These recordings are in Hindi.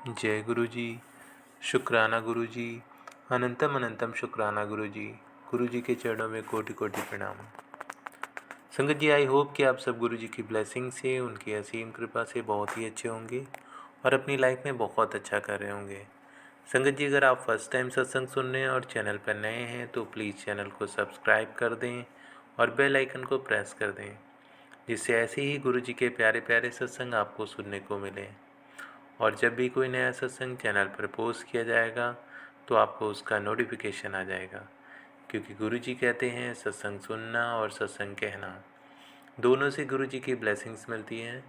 जय गुरु जी। शुक्राना गुरु जी। अनंतम अनंतम शुक्राना गुरु जी। गुरु जी के चरणों में कोटि कोटि प्रणाम। संगत जी, आई होप कि आप सब गुरु जी की ब्लेसिंग से, उनकी असीम कृपा से बहुत ही अच्छे होंगे और अपनी लाइफ में बहुत अच्छा कर रहे होंगे। संगत जी, अगर आप फर्स्ट टाइम सत्संग सुन रहे हैं और चैनल पर नए हैं तो प्लीज़ चैनल को सब्सक्राइब कर दें और बेल आइकन को प्रेस कर दें, जिससे ऐसे ही गुरु जी के प्यारे प्यारे सत्संग आपको सुनने को मिले। और जब भी कोई नया सत्संग चैनल पर पोस्ट किया जाएगा तो आपको उसका नोटिफिकेशन आ जाएगा, क्योंकि गुरु जी कहते हैं सत्संग सुनना और सत्संग कहना दोनों से गुरु जी की ब्लेसिंग्स मिलती हैं।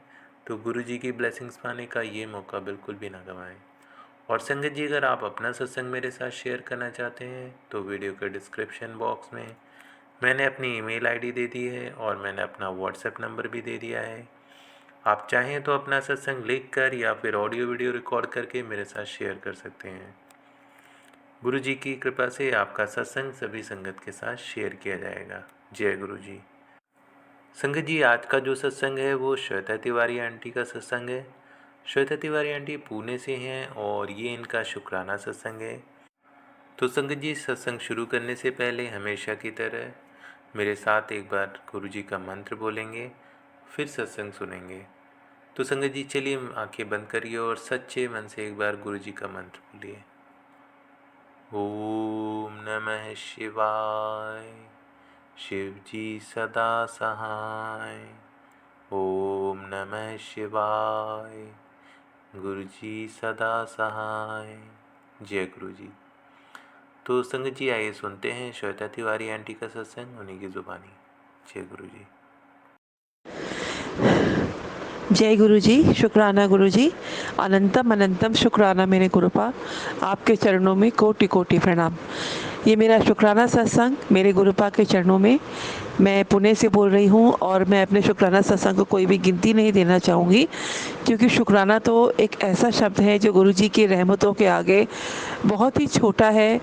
तो गुरु जी की ब्लेसिंग्स पाने का ये मौका बिल्कुल भी ना गंवाएं। और संगत जी, अगर आप अपना सत्संग मेरे साथ शेयर करना चाहते हैं तो वीडियो के डिस्क्रिप्शन बॉक्स में मैंने अपनी ईमेल आईडी दे दी है और मैंने अपना व्हाट्सएप नंबर भी दे दिया है। आप चाहें तो अपना सत्संग लिख कर या फिर ऑडियो वीडियो रिकॉर्ड करके मेरे साथ शेयर कर सकते हैं। गुरु जी की कृपा से आपका सत्संग सभी संगत के साथ शेयर किया जाएगा। जय गुरु जी। संगत जी, आज का जो सत्संग है वो श्वेता तिवारी आंटी का सत्संग है। श्वेता तिवारी आंटी पुणे से हैं और ये इनका शुक्राना सत्संग है। तो संगत जी, सत्संग शुरू करने से पहले हमेशा की तरह मेरे साथ एक बार गुरु जी का मंत्र बोलेंगे, फिर सत्संग सुनेंगे। तो संगत जी, चलिए आंखें बंद करिए और सच्चे मन से एक बार गुरु जी का मंत्र बोलिए। ओम नमः शिवाय। शिव जी सदा सहाय। ओम नमः शिवाय। गुरु जी सदा सहाय। जय गुरु जी। तो संगत जी, आइए सुनते हैं श्वेता तिवारी आंटी का सत्संग उन्हीं की जुबानी। जय गुरु जी। जय गुरु जी। शुक्राना गुरु जी। अनंतम अनंतम शुक्राना मेरे गुरुपा। आपके चरणों में कोटि कोटि प्रणाम। ये मेरा शुक्राना सत्संग मेरे गुरुपा के चरणों में। मैं पुणे से बोल रही हूँ और मैं अपने शुक्राना सत्संग को कोई भी गिनती नहीं देना चाहूँगी, क्योंकि शुक्राना तो एक ऐसा शब्द है जो गुरु जी की रहमतों के आगे बहुत ही छोटा है,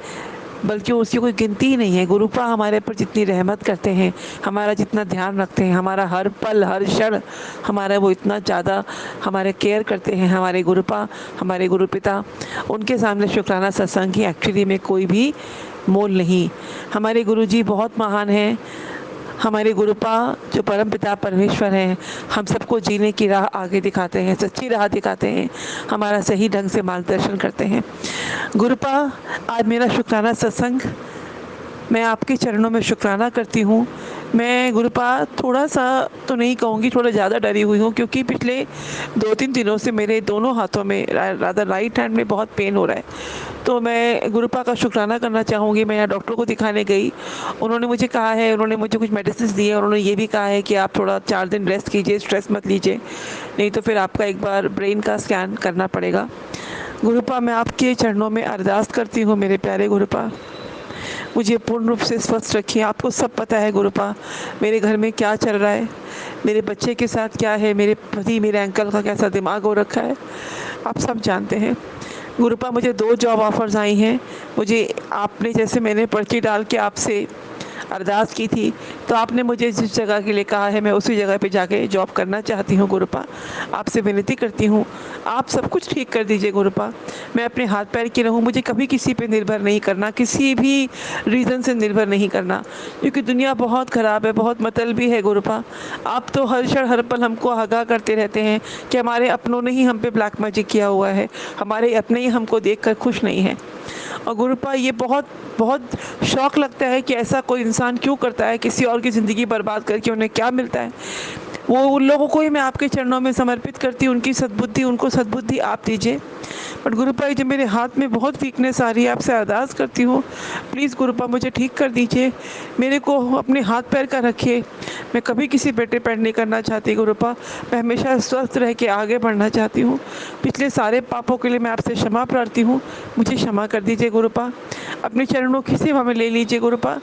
बल्कि उसकी कोई गिनती ही नहीं है। गुरुपा हमारे पर जितनी रहमत करते हैं, हमारा जितना ध्यान रखते हैं, हमारा हर पल हर क्षण हमारा वो इतना ज़्यादा हमारे केयर करते हैं, हमारे गुरुपा, हमारे गुरुपिता, उनके सामने शुक्राना सत्संग की एक्चुअली में कोई भी मोल नहीं। हमारे गुरुजी बहुत महान हैं। हमारे गुरुपा जो परम पिता परमेश्वर हैं, हम सबको जीने की राह आगे दिखाते हैं, सच्ची राह दिखाते हैं, हमारा सही ढंग से मार्गदर्शन करते हैं। गुरुपा, आज मेरा शुक्राना सत्संग, मैं आपके चरणों में शुक्राना करती हूँ। मैं गुरुपा थोड़ा सा तो नहीं कहूँगी, थोड़ा ज़्यादा डरी हुई हूँ, क्योंकि पिछले 2-3 दिनों से मेरे दोनों हाथों में रादर राइट हैंड में बहुत पेन हो रहा है। तो मैं गुरुपा का शुक्राना करना चाहूँगी। मैं यहाँ डॉक्टर को दिखाने गई, उन्होंने मुझे कहा है, उन्होंने मुझे कुछ मेडिसिन दी है और उन्होंने ये भी कहा है कि आप थोड़ा 4 दिन रेस्ट कीजिए, स्ट्रेस मत लीजिए, नहीं तो फिर आपका एक बार ब्रेन का स्कैन करना पड़ेगा। गुरुपा, मैं आपके चरणों में अरदास करती हूँ मेरे प्यारे गुरुपा, मुझे पूर्ण रूप से स्वस्थ रखिए। आपको सब पता है गुरुपा, मेरे घर में क्या चल रहा है, मेरे बच्चे के साथ क्या है, मेरे पति, मेरे अंकल का कैसा दिमाग हो रखा है, आप सब जानते हैं। गुरुपा, मुझे 2 जॉब ऑफ़र्स आई हैं। मुझे आपने, जैसे मैंने पर्ची डाल के आपसे अरदास की थी, तो आपने मुझे जिस जगह के लिए कहा है मैं उसी जगह पे जाके जॉब करना चाहती हूँ। गुरुपा, आपसे विनती करती हूँ, आप सब कुछ ठीक कर दीजिए गुरुपा। मैं अपने हाथ पैर की रहूँ, मुझे कभी किसी पे निर्भर नहीं करना, किसी भी रीज़न से निर्भर नहीं करना, क्योंकि दुनिया बहुत ख़राब है, बहुत मतलबी है गुरुपा। आप तो हर क्षण हर पल हमको आगाह करते रहते हैं कि हमारे अपनों ने ही हम पे ब्लैक मैजिक किया हुआ है, हमारे अपने ही हमको देखकर खुश नहीं हैं। और गुरुपा, ये बहुत बहुत शौक़ लगता है कि ऐसा कोई इंसान क्यों करता है, किसी और की ज़िंदगी बर्बाद करके उन्हें क्या मिलता है। वो उन लोगों को ही मैं आपके चरणों में समर्पित करती हूँ, उनकी सद्बुद्धि, उनको सद्बुद्धि आप दीजिए। बट गुरुपा, जब मेरे हाथ में बहुत वीकनेस आ रही है, आपसे अरदास करती हूँ, प्लीज़ गुरुपा मुझे ठीक कर दीजिए, मेरे को अपने हाथ पैर का रखिए। मैं कभी किसी पे डिपेंड नहीं करना चाहती गुरुपा, मैं हमेशा स्वस्थ रह के आगे बढ़ना चाहती हूँ। पिछले सारे पापों के लिए मैं आपसे क्षमा प्रार्थी हूँ, मुझे क्षमा कर दीजिए गुरुपा। अपने चरणों की सेवा में ले लीजिए गुरुपा।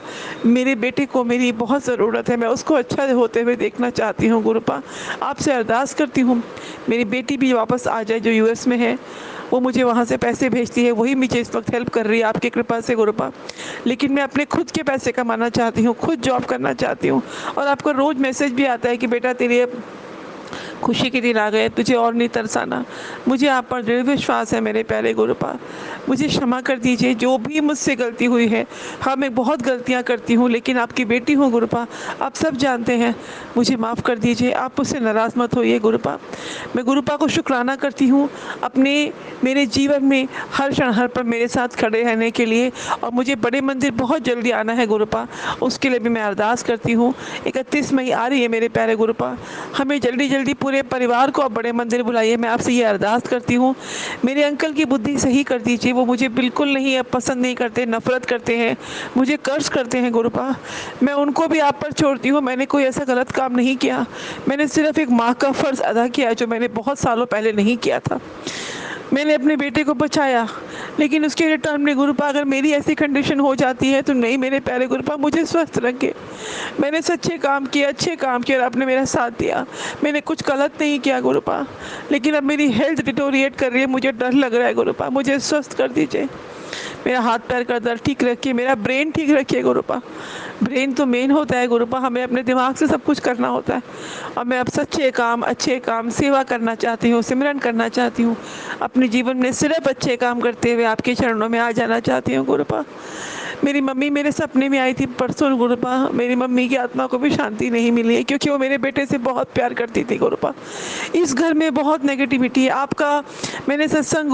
मेरे बेटे को मेरी बहुत ज़रूरत है, मैं उसको अच्छा होते हुए देखना चाहती हूँ गुरुपा। आपसे अरदास करती हूँ मेरी बेटी भी वापस आ जाए, जो यूएस में है, वो मुझे वहाँ से पैसे भेजती है, वही मुझे इस वक्त हेल्प कर रही है आपकी कृपा से गुरुपा। लेकिन मैं अपने खुद के पैसे कमाना चाहती हूँ, खुद जॉब करना चाहती हूँ। और आपका रोज़ मैसेज भी आता है कि बेटा तेरे खुशी के दिन आ गए, तुझे और नहीं तरसाना। मुझे आप पर दृढ़ विश्वास है मेरे प्यारे गुरुपा। मुझे क्षमा कर दीजिए जो भी मुझसे गलती हुई है। हाँ, मैं बहुत गलतियाँ करती हूँ, लेकिन आपकी बेटी हूँ गुरुपा, आप सब जानते हैं। मुझे माफ़ कर दीजिए, आप मुझसे नाराज़ मत होइए गुरुपा। मैं गुरुपा को शुक्राना करती हूँ अपने मेरे जीवन में हर क्षण हर पल मेरे साथ खड़े रहने के लिए। और मुझे बड़े मंदिर बहुत जल्दी आना है गुरुपा, उसके लिए भी मैं अरदास करती हूँ। 31 मई आ रही है मेरे प्यारे गुरुपा, हमें जल्दी जल्दी पूरे परिवार को आप बड़े मंदिर बुलाइए, मैं आपसे ये अरदास करती हूँ। मेरे अंकल की बुद्धि सही कर दीजिए, वो मुझे बिल्कुल नहीं अब पसंद नहीं करते, नफरत करते हैं, मुझे कर्ज करते हैं गुरुपा। मैं उनको भी आप पर छोड़ती हूँ, मैंने कोई ऐसा गलत काम नहीं किया। मैंने सिर्फ एक माँ का फ़र्ज़ अदा किया जो मैंने बहुत सालों पहले नहीं किया था। मैंने अपने बेटे को बचाया, लेकिन उसके रिटर्न में गुरुपा अगर मेरी ऐसी कंडीशन हो जाती है तो नहीं मेरे प्यारे गुरुपा, मुझे स्वस्थ रखे। मैंने सच्चे काम किए, अच्छे काम किए और आपने मेरा साथ दिया। मैंने कुछ गलत नहीं किया गुरुपा, लेकिन अब मेरी हेल्थ डिटोरिएट कर रही है, मुझे डर लग रहा है गुरुपा, मुझे स्वस्थ कर दीजिए। मेरा हाथ पैर का दर्द ठीक रखिए, मेरा ब्रेन ठीक रखिए गुरुपा। ब्रेन तो मेन होता है गुरुपा, हमें अपने दिमाग से सब कुछ करना होता है। और मैं अब सच्चे काम, अच्छे काम, सेवा करना चाहती हूँ, सिमरन करना चाहती हूँ। अपने जीवन में सिर्फ अच्छे काम करते हुए आपके चरणों में आ जाना चाहती हूँ गुरुपा। मेरी मम्मी मेरे सपने में आई थी परसों गुरुपा, मेरी मम्मी की आत्मा को भी शांति नहीं मिली है, क्योंकि वो मेरे बेटे से बहुत प्यार करती थी गुरुपा। इस घर में बहुत नेगेटिविटी है। आपका मैंने सत्संग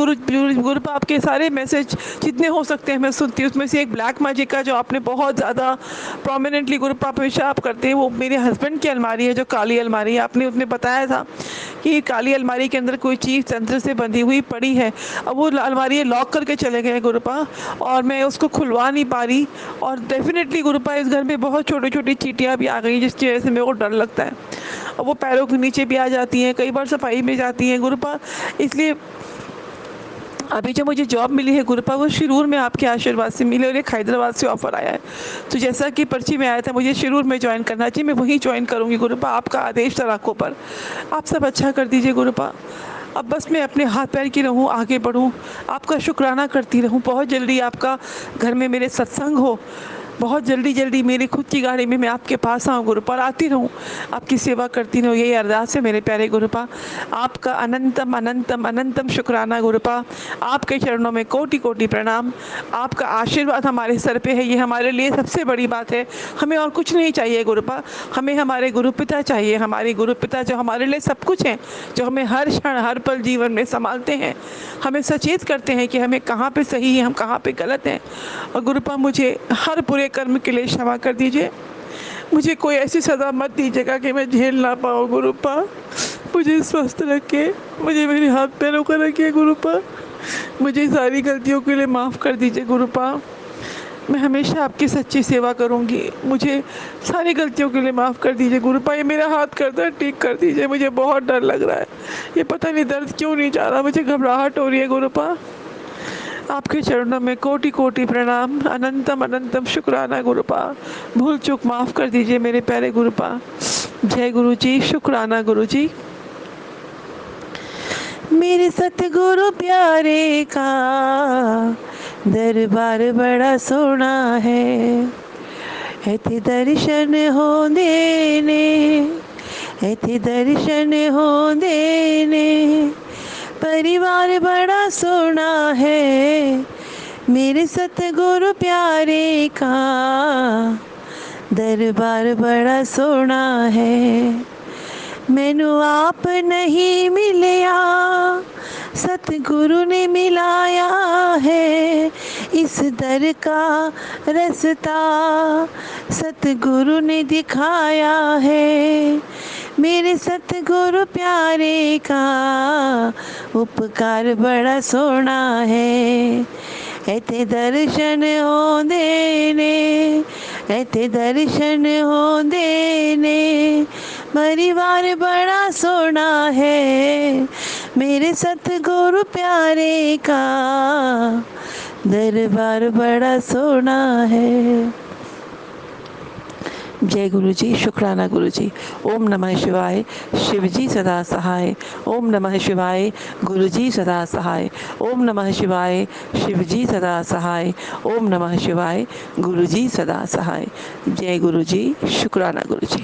गुरुपा आपके सारे मैसेज जितने हो सकते हैं मैं सुनती हूँ। उसमें से एक ब्लैक मैजिक का जो आपने बहुत ज़्यादा प्रोमिनेंटली गुरुपा हमेशा आप करते हैं, वो मेरे हस्बैंड की अलमारी है, जो काली अलमारी है। आपने उसमें बताया था कि काली अलमारी के अंदर कोई चीज़ तंत्र से बंधी हुई पड़ी है। अब वो अलमारी लॉक करके चले गए गुरुपा, और मैं उसको खुलवा नहीं पा रही। और डेफिनेटली गुरुपा इस घर में बहुत छोटी छोटी चींटियाँ भी आ गई, जिसकी वजह से मेरे को डर लगता है। और वो पैरों के नीचे भी आ जाती हैं, कई बार सफाई में जाती हैं गुरुपा। इसलिए अभी जो मुझे जॉब मिली है गुरुपा, वो शिरूर में आपके आशीर्वाद से मिली, और एक हैदराबाद से ऑफ़र आया है। तो जैसा कि पर्ची में आया था मुझे शिरूर में ज्वाइन करना चाहिए, मैं वहीं ज्वाइन करूँगी गुरुपा। आपका आदेश तराकों पर आप सब अच्छा कर दीजिए गुरुपा। अब बस मैं अपने हाथ पैर की रहूँ, आगे बढ़ूँ, आपका शुक्राना करती रहूँ। बहुत जल्दी आपका घर में मेरे सत्संग हो, बहुत जल्दी जल्दी मेरी खुद की गाड़ी में मैं आपके पास आऊँ गुरुपा, और आती रहूँ, आपकी सेवा करती रहूँ। यही अरदास है मेरे प्यारे गुरुपा। आपका अनंतम अनंतम अनंतम शुक्राना गुरुपा। आपके चरणों में कोटि कोटि प्रणाम। आपका आशीर्वाद हमारे सर पे है, ये हमारे लिए सबसे बड़ी बात है। हमें और कुछ नहीं चाहिए गुरुपा, हमें हमारे गुरुपिता चाहिए, हमारे गुरुपिता जो हमारे लिए सब कुछ हैं, जो हमें हर क्षण हर पल जीवन में संभालते हैं, हमें सचेत करते हैं कि हमें कहाँ पे सही है, हम कहाँ पे गलत हैं। और गुरुपा मुझे हर बुरे कर्म के लिए क्षमा कर दीजिए। मुझे कोई ऐसी सज़ा मत दीजिएगा कि मैं झेल ना पाऊँ गुरुपा। मुझे स्वस्थ रखिए, मुझे मेरे हाथ पैरों का रखिए गुरुपा। मुझे सारी गलतियों के लिए माफ़ कर दीजिए गुरुपा। मैं हमेशा आपकी सच्ची सेवा करूंगी, मुझे सारी गलतियों के लिए माफ़ कर दीजिए गुरुपा। ये मेरा हाथ कर दर्द ठीक कर दीजिए, मुझे बहुत डर लग रहा है। ये पता नहीं दर्द क्यों नहीं जा रहा, मुझे घबराहट हो रही है गुरुपा। आपके चरणों में कोटि कोटि प्रणाम, अनंतम अनंतम शुक्राना गुरुपा। भूल चूक माफ़ कर दीजिए मेरे प्यारे गुरुपा। जय गुरु जी, शुक्राना गुरु जी। मेरे सतगुरु प्यारे का दरबार बड़ा सोना है, इथे दर्शन हो देने, इथे दर्शन हो देने। परिवार बड़ा सोना है, मेरे सतगुरु प्यारे का दरबार बड़ा सोना है। मैनू आप नहीं मिलिया, सतगुरु ने मिलाया है। इस दर का रास्ता सतगुरु ने दिखाया है। मेरे सतगुरु प्यारे का उपकार बड़ा सोना है, इथे दर्शन हो देने, इथे दर्शन हो देने। परिवार बड़ा सोना है, मेरे सतगुरु प्यारे का दरबार बड़ा सोना है। जय गुरु जी, शुक्राना गुरु जी। ओम नमः शिवाय, शिव जी सदा सहाय। ओम नमः शिवाय, गुरु जी सदा सहाय। ओम नमः शिवाय, शिव जी सदा सहाय। ओम नमः शिवाय, गुरु जी सदा सहाय। जय गुरु जी, शुक्राना गुरु जी।